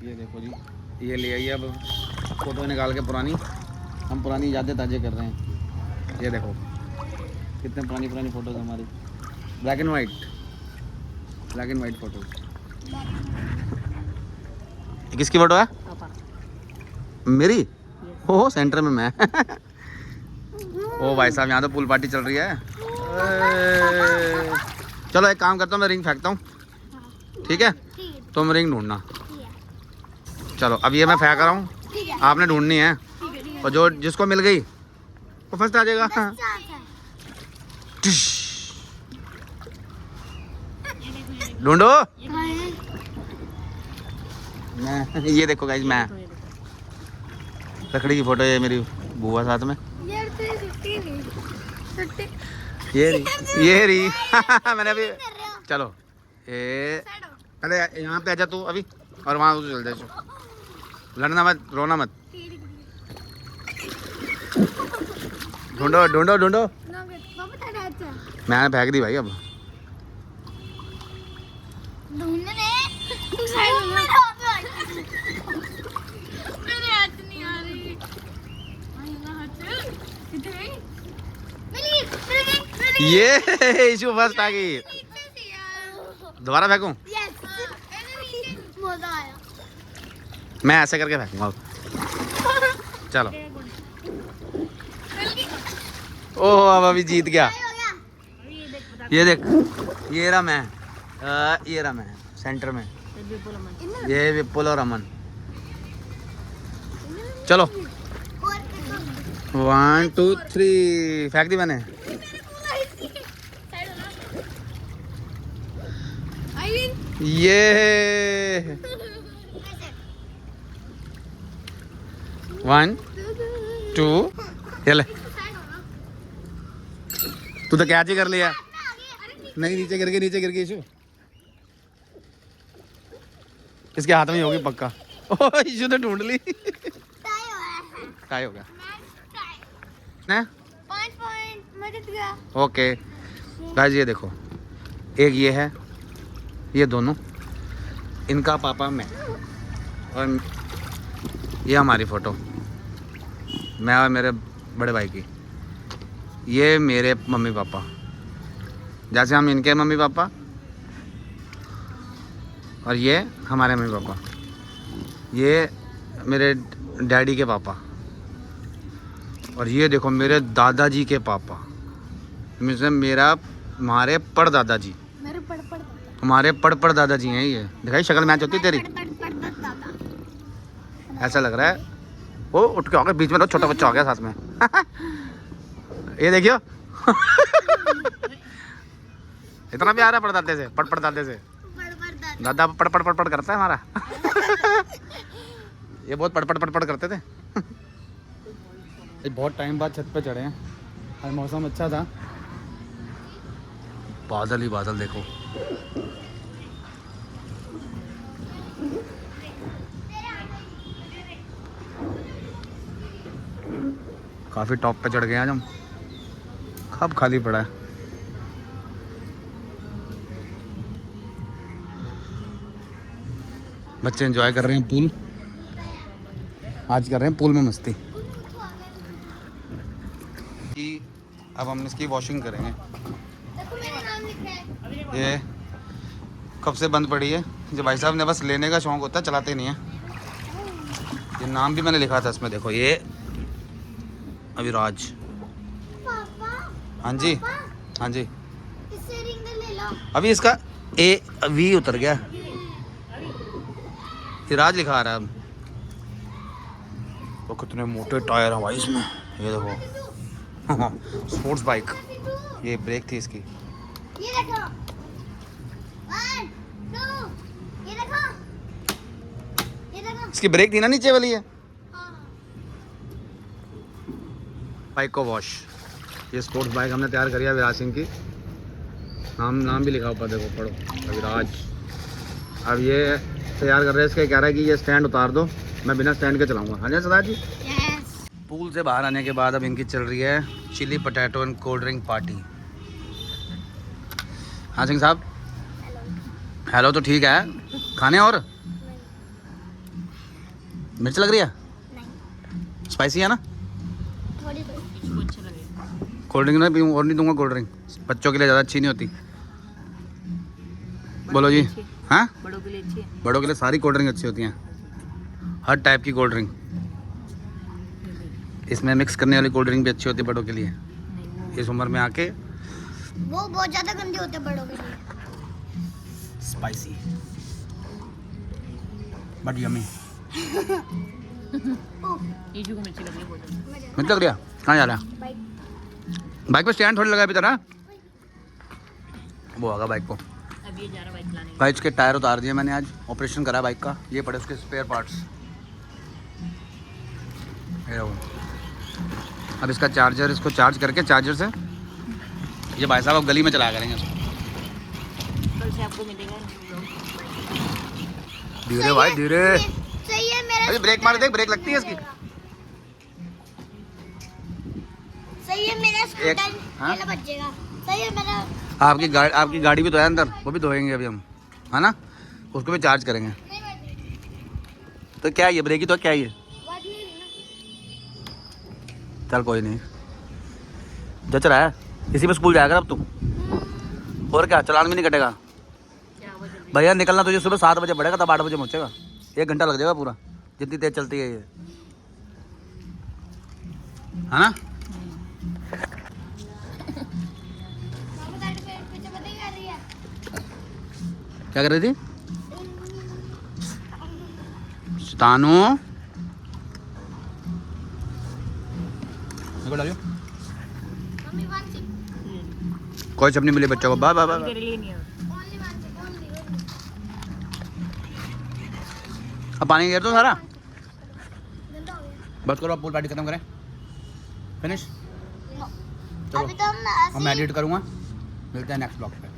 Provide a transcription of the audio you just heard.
ये देखो जी, ये ले आई अब फ़ोटो निकाल के पुरानी, हम पुरानी यादें ताज़े कर रहे हैं। ये देखो कितने पुरानी पुरानी फ़ोटोज़ हमारी, ब्लैक एंड वाइट फ़ोटोज़। किसकी फ़ोटो है? मेरी? हो सेंटर में मैं। ओ भाई साहब, यहाँ तो पूल पार्टी चल रही है। चलो एक काम करता हूँ, मैं रिंग फेंकता हूँ, ठीक है? तुम रिंग ढूंढना। चलो अब ये मैं फेंक रहा हूँ, आपने ढूंढनी है, और जो जिसको मिल गई वो फर्स्ट आ जाएगा। ढूंढो। मैं ये देखो गाइस, मैं लकड़ी की फोटो है मेरी बुआ साथ में। ये रही मैंने अभी, चलो ये पहले यहाँ पे आजा तू अभी, और वहाँ चल जाए, लड़ना मत, रोना मत। ढूंढो ढूंढो ढूंढो। मैंने फेंक दी भाई अब। ये इशू फर्स्ट आ गई। दोबारा फेंकूं? मैं ऐसे करके फेंकूंगा। चलो ओह अब अभी जीत गया। ये देख, ये रहा मैं, ये रहा मैं सेंटर में, ये विपुल और अमन। चलो 1 2 3 फेंक दी मैंने। ये 1 2 ये ले। तू तो कैच ही कर लिया। नहीं नीचे गिर गई इशू, इसके हाथ में ही होगी पक्का। ओह इशू ने ढूंढ ली। टाई हो गया ना? 5 पॉइंट मैं जीत गया। ओके गाइस, ये देखो, एक ये है, ये दोनों, इनका पापा मैं, और ये हमारी फ़ोटो, मैं और मेरे बड़े भाई की। ये मेरे मम्मी पापा, जैसे हम इनके मम्मी पापा, और ये हमारे मम्मी पापा। ये मेरे डैडी के पापा, और ये देखो मेरे दादाजी के पापा, मेरा हमारे परदादाजी, हमारे पड़ दादाजी हैं। ये दिखाई शक्ल मैच होती तेरी, ऐसा लग रहा है। वो उठ के आ गया बीच में, तो छोटा बच्चा आ गया साथ में। ये देखियो। इतना प्यार है पड़दादे से, पड़दादे से। दादा पड़ करता है हमारा। ये बहुत पड़ करते थे। बहुत टाइम बाद छत पे चढ़े हैं, आज मौसम अच्छा था, बादल ही बादल देखो। काफ़ी टॉप पे चढ़ गए आज हम, कब खाली पड़ा है। बच्चे एंजॉय कर रहे हैं पूल, आज कर रहे हैं पूल में मस्ती। अब हम इसकी वॉशिंग करेंगे। ये कब से बंद पड़ी है, जो भाई साहब ने बस लेने का शौक़ होता है, चलाते नहीं है। ये नाम भी मैंने लिखा था इसमें, देखो ये अविराज। हाँ जी हाँ जी, अभी इसका AV उतर गया, राज लिखा आ रहा है अब। तो कितने मोटे टायर हैं भाई इसमें, ये देखो। स्पोर्ट्स बाइक, ये ब्रेक थी इसकी। ये देखो 1 2, ये देखो इसकी ब्रेक थी ना, नीचे वाली है। बाइक को वॉश, ये स्पोर्ट्स बाइक हमने तैयार करी है विराज सिंह की। नाम भी लिखा ऊपर देखो, पढ़ो अविराज। अब ये तैयार कर रहे हैं इसके, कह रहा है कि ये स्टैंड उतार दो, मैं बिना स्टैंड के चलाऊंगा। हाँ जी सरदार जी। पूल से बाहर आने के बाद अब इनकी चल रही है chilli potato and cold drink party. हाँ सिंह साहब, हेलो तो ठीक है, खाने और मिर्च लग रही है? नहीं, स्पाइसी है ना? थोड़ी इसको अच्छा लगेगा। कोल्ड ड्रिंक ना पीऊँ और नहीं दूंगा कोल्ड ड्रिंक, बच्चों के लिए ज़्यादा अच्छी नहीं होती। बोलो जी। हाँ, बड़ों के लिए अच्छी है। बड़ों के लिए सारी कोल्ड ड्रिंक अच्छी होती हैं, हर टाइप की कोल्ड ड्रिंक। इसमें मिक्स करने वाली कोल्ड ड्रिंक भी अच्छी होती है बड़ों के लिए। नहीं वो इस उम्र में आके वो बहुत ज्यादा गंदे होते हैं बड़ों के लिए। Spicy but yummy. ईशू को मिर्ची लग रही है बहुत ज़्यादा। मिर्च लग रहा? कहाँ जा रहा है? बाइक बाइक पे स्टैंड थोड़ी लगा अभी तरह, वो होगा बाइक को। अब ये जा रहा बाइक चलाने। बाइक के टायर उतार दिए मैंने, आज ऑपरेशन करा बाइक का। ये पड़े उसके स्पेयर पार्ट्स। ये रहो। अब इसका चार्जर, इसको चार्ज करके चार्जर से ये भाई साहब अब गली में चलाया करेंगे इसको। कल से आपको मिलेगा। धीरे भाई धीरे। सही है मेरा। अरे ब्रेक मार, देख ब्रेक लगती है इसकी। सही है मेरा एक- स्कूटर हाँ? मेरा बचेगा। सही है मेरा। आपकी गाड़ी भी तो है अंदर, वो भी धोएंगे अभी हम, है ना? उसको भी चार्ज करेंगे। तो क्या है ये, ब्रेक ही तो क्या है ये? बात नहीं है ना। चल कोई नहीं, जच रहा है। इसी पे स्कूल जाएगा अब तू, और क्या, चलान भी नहीं कटेगा। क्या हुआ जल्दी? भैया निकलना तुझे सुबह 7 बजे पड़ेगा, तब 8 बजे पहुँचेगा। 1 घंटा लग जाएगा पूरा, जितनी तेज चलती है ये, है ना? मामा गाड़ी पे पीछे पता ही कर रही है। क्या कर रही थी तानू? मम्मी वन सिप कोई चपनी मिली बच्चों को, बाय बाय बाय। तेरे लिए नहीं है। Only one sip only. अब पानी गिर दो सारा, गंदा हो गया। बस करो, अब पूल पार्टी खत्म करें, फिनिश। चलो अभी तो हम अब मैं एडिट करूँगा, मिलते हैं नेक्स्ट ब्लॉग पे।